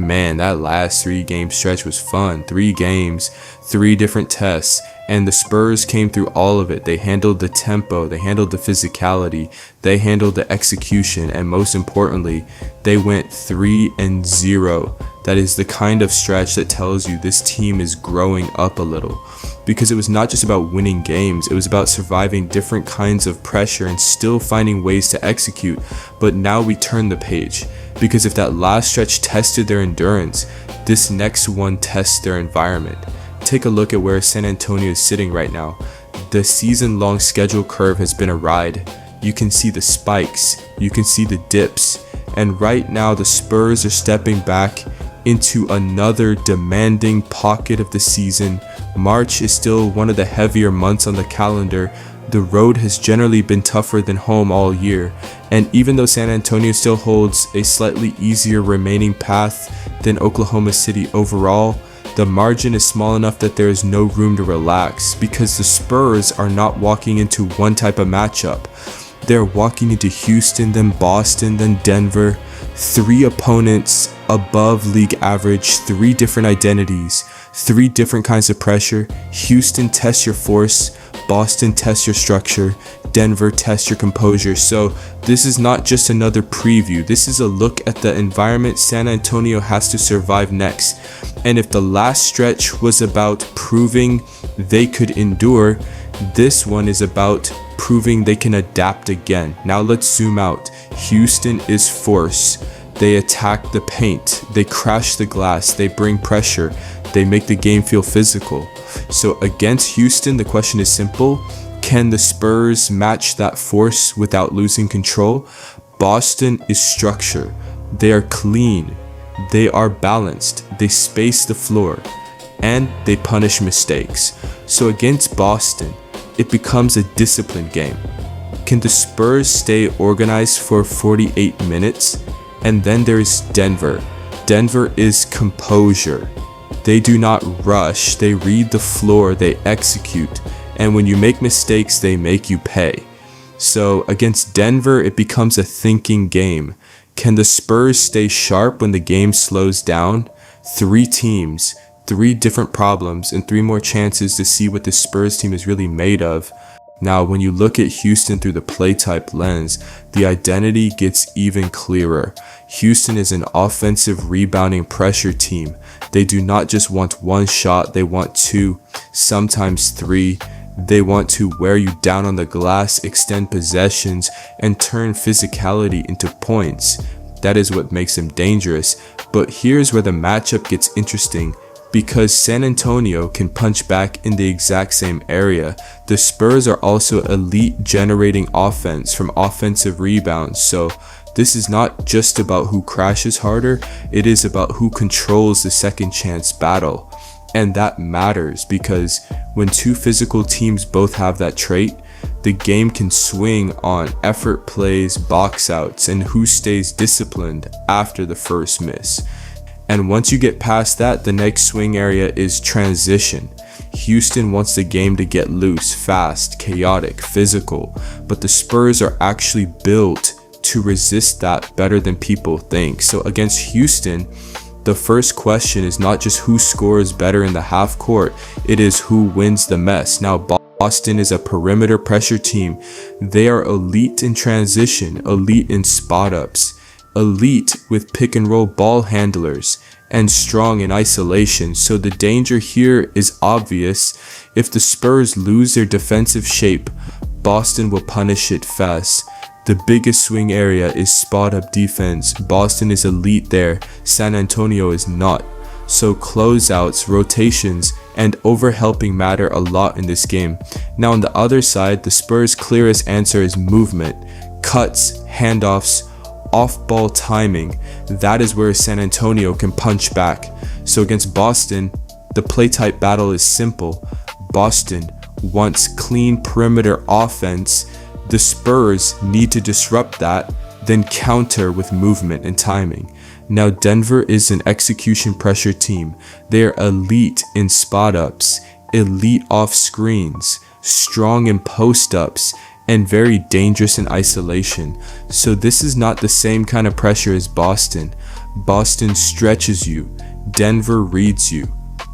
man, that last 3-game stretch was fun. 3 games, 3 different tests, and the Spurs came through all of it. They handled the tempo, they handled the physicality, they handled the execution, and most importantly, they went 3-0. That is the kind of stretch that tells you this team is growing up a little. Because it was not just about winning games, it was about surviving different kinds of pressure and still finding ways to execute. But now we turn the page, because if that last stretch tested their endurance, this next one tests their environment. Take a look at where San Antonio is sitting right now. The season-long schedule curve has been a ride. You can see the spikes, you can see the dips, and right now the Spurs are stepping back into another demanding pocket of the season. March is still one of the heavier months on the calendar. The road has generally been tougher than home all year, and even though San Antonio still holds a slightly easier remaining path than Oklahoma City overall, the margin is small enough that there is no room to relax, because the Spurs are not walking into one type of matchup. They're walking into Houston, then Boston, then Denver. 3 opponents above league average, 3 different identities, 3 different kinds of pressure. Houston tests your force, Boston tests your structure, Denver tests your composure. So this is not just another preview. This is a look at the environment San Antonio has to survive next. And if the last stretch was about proving they could endure, this one is about proving they can adapt again. Now let's zoom out. Houston is force. They attack the paint, they crash the glass, they bring pressure, they make the game feel physical. So against Houston, the question is simple. Can the Spurs match that force without losing control? Boston is structure. They are clean. They are balanced. They space the floor. And they punish mistakes. So against Boston, it becomes a disciplined game. Can the Spurs stay organized for 48 minutes? And then there's Denver. Denver is composure. They do not rush. They read the floor. They execute. And when you make mistakes, they make you pay. So against Denver, it becomes a thinking game. Can the Spurs stay sharp when the game slows down? 3 teams, 3 different problems, and 3 more chances to see what the Spurs team is really made of. Now, when you look at Houston through the play type lens, the identity gets even clearer. Houston is an offensive rebounding pressure team. They do not just want 1 shot, they want 2, sometimes 3. They want to wear you down on the glass, extend possessions, and turn physicality into points. That is what makes them dangerous. But here's where the matchup gets interesting. Because San Antonio can punch back in the exact same area, the Spurs are also elite generating offense from offensive rebounds. So this is not just about who crashes harder, it is about who controls the second chance battle. And that matters, because when 2 physical teams both have that trait, the game can swing on effort plays, box outs, and who stays disciplined after the first miss. And once you get past that, the next swing area is transition. Houston wants the game to get loose, fast, chaotic, physical, but the Spurs are actually built to resist that better than people think. So against Houston, the first question is not just who scores better in the half court, it is who wins the mess. Now, Boston is a perimeter pressure team. They are elite in transition, elite in spot ups, elite with pick and roll ball handlers, and strong in isolation. So the danger here is obvious. If the Spurs lose their defensive shape, Boston will punish it fast. The biggest swing area is spot up defense. Boston is elite there. San Antonio is not. So closeouts, rotations, and overhelping matter a lot in this game. Now on the other side, the Spurs' clearest answer is movement, cuts, handoffs, off-ball timing. That is where San Antonio can punch back. So against Boston, the play type battle is simple. Boston wants clean perimeter offense. The Spurs need to disrupt that, then counter with movement and timing. Now Denver is an execution pressure team. They are elite in spot ups, elite off screens, strong in post ups, and very dangerous in isolation. So this is not the same kind of pressure as Boston. Boston stretches you. Denver reads you.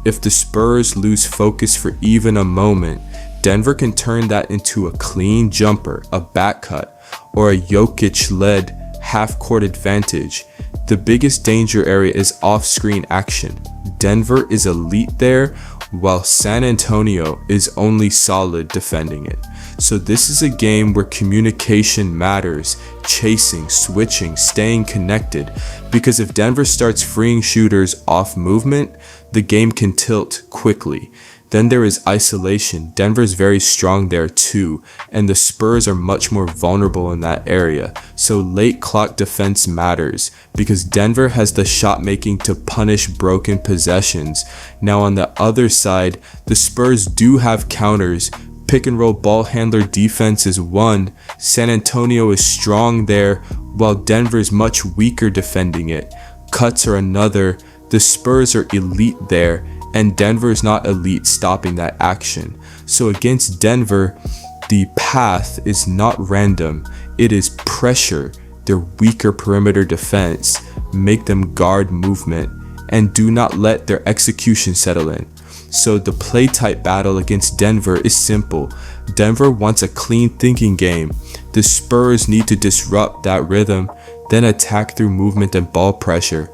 If the Spurs lose focus for even a moment, Denver can turn that into a clean jumper, a back cut, or a Jokic-led half-court advantage. The biggest danger area is off-screen action. Denver is elite there, while San Antonio is only solid defending it. So this is a game where communication matters, chasing, switching, staying connected, because if Denver starts freeing shooters off movement, the game can tilt quickly. Then there is isolation. Denver's very strong there too, and the Spurs are much more vulnerable in that area. So late clock defense matters because Denver has the shot making to punish broken possessions. Now on the other side, the Spurs do have counters. Pick and roll ball handler defense is one. San Antonio is strong there, while Denver is much weaker defending it. Cuts are another. The Spurs are elite there, and Denver is not elite stopping that action. So against Denver, the path is not random. It is pressure, their weaker perimeter defense, make them guard movement, and do not let their execution settle in. So the play type battle against Denver is simple. Denver wants a clean thinking game. The Spurs need to disrupt that rhythm, then attack through movement and ball pressure.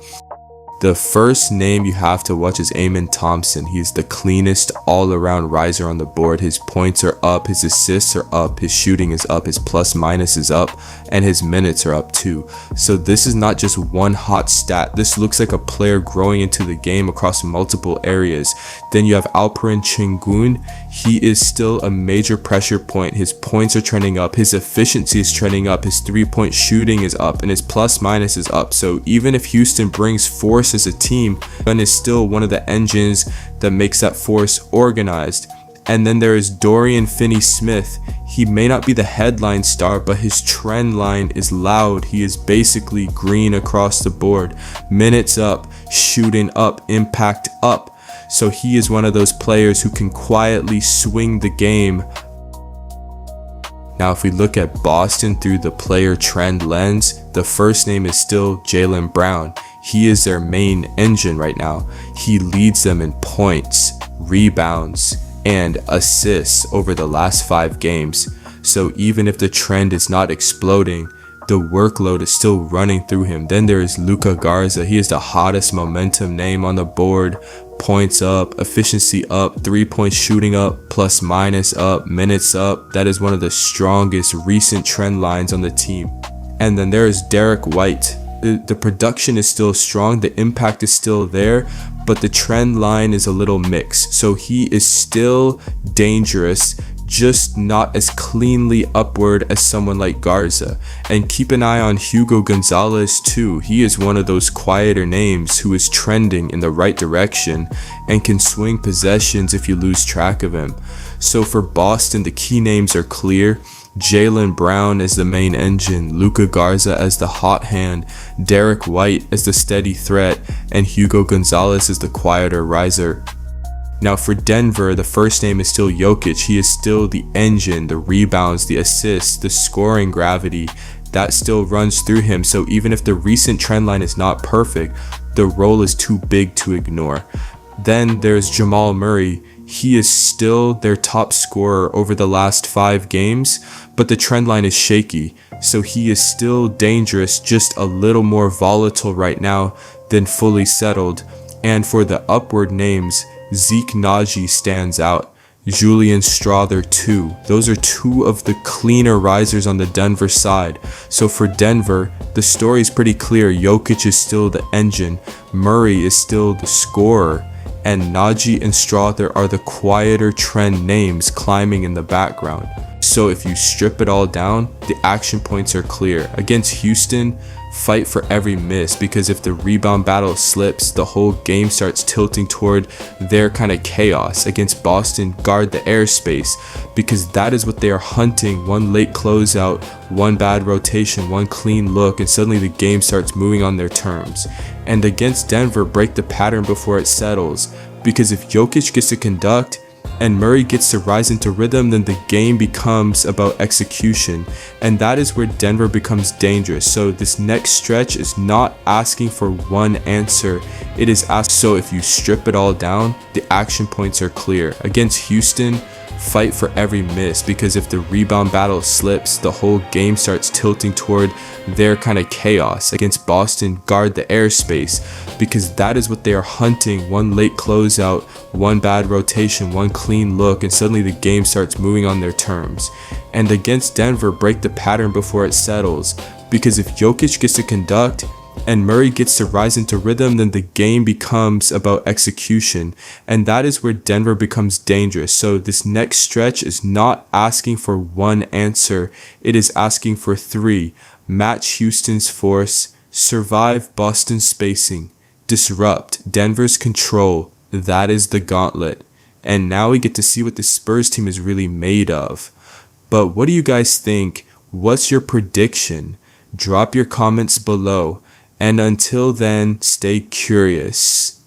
The first name you have to watch is Amen Thompson. He is the cleanest all-around riser on the board. His points are up, his assists are up, his shooting is up, his plus minus is up, and his minutes are up too. So this is not just one hot stat. This looks like a player growing into the game across multiple areas. Then you have Alperen Sengun. He is still a major pressure point. His points are trending up, his efficiency is trending up, his three-point shooting is up, and his plus minus is up. So even if Houston brings force as a team, and is still one of the engines that makes that force organized. And then there is Dorian Finney-Smith. He may not be the headline star, but his trend line is loud. He is basically green across the board. Minutes up, shooting up, impact up. So he is one of those players who can quietly swing the game. Now if we look at Boston through the player trend lens, the first name is still Jaylen Brown. He is their main engine right now. He leads them in points, rebounds, and assists over the last 5 games. So even if the trend is not exploding, the workload is still running through him. Then there is Luka Garza. He is the hottest momentum name on the board. Points up, efficiency up, 3-point shooting up, plus minus up, minutes up. That is one of the strongest recent trend lines on the team. And then there is Derek White. The production is still strong, the impact is still there, but the trend line is a little mixed. So he is still dangerous, just not as cleanly upward as someone like Garza. And keep an eye on Hugo Gonzalez too. He is one of those quieter names who is trending in the right direction and can swing possessions if you lose track of him. So for Boston, the key names are clear. Jaylen Brown as the main engine, Luka Garza as the hot hand, Derek White as the steady threat, and Hugo Gonzalez as the quieter riser. Now for Denver, the first name is still Jokic. He is still the engine, the rebounds, the assists, the scoring gravity, that still runs through him. So even if the recent trend line is not perfect, the role is too big to ignore. Then there's Jamal Murray. He is still their top scorer over the last 5 games, but the trend line is shaky. So he is still dangerous, just a little more volatile right now than fully settled. And for the upward names, Zeke Naji stands out. Julian Strawther too. Those are 2 of the cleaner risers on the Denver side. So for Denver, the story is pretty clear. Jokic is still the engine. Murray is still the scorer. And Naji and Strawther are the quieter trend names climbing in the background. So if you strip it all down, the action points are clear. Against Houston, fight for every miss, because if the rebound battle slips, the whole game starts tilting toward their kind of chaos. Against Boston, guard the airspace, because that is what they are hunting. One late closeout, one bad rotation, one clean look, and suddenly the game starts moving on their terms. And against Denver, break the pattern before it settles, because if Jokic gets to conduct, and Murray gets to rise into rhythm, then the game becomes about execution. And that is where Denver becomes dangerous. So this next stretch is not asking for one answer. It is so if you strip it all down, the action points are clear. Against Houston, fight for every miss, because if the rebound battle slips, the whole game starts tilting toward their kind of chaos. Against Boston, guard the airspace, because that is what they are hunting. One late closeout, one bad rotation, one clean look, and suddenly the game starts moving on their terms. And against Denver, break the pattern before it settles, because if Jokic gets to conduct and Murray gets to rise into rhythm, then the game becomes about execution. And that is where Denver becomes dangerous. So this next stretch is not asking for one answer. It is asking for three. Match Houston's force, survive Boston's spacing, disrupt Denver's control. That is the gauntlet. And now we get to see what the Spurs team is really made of. But what do you guys think? What's your prediction? Drop your comments below. And until then, stay curious.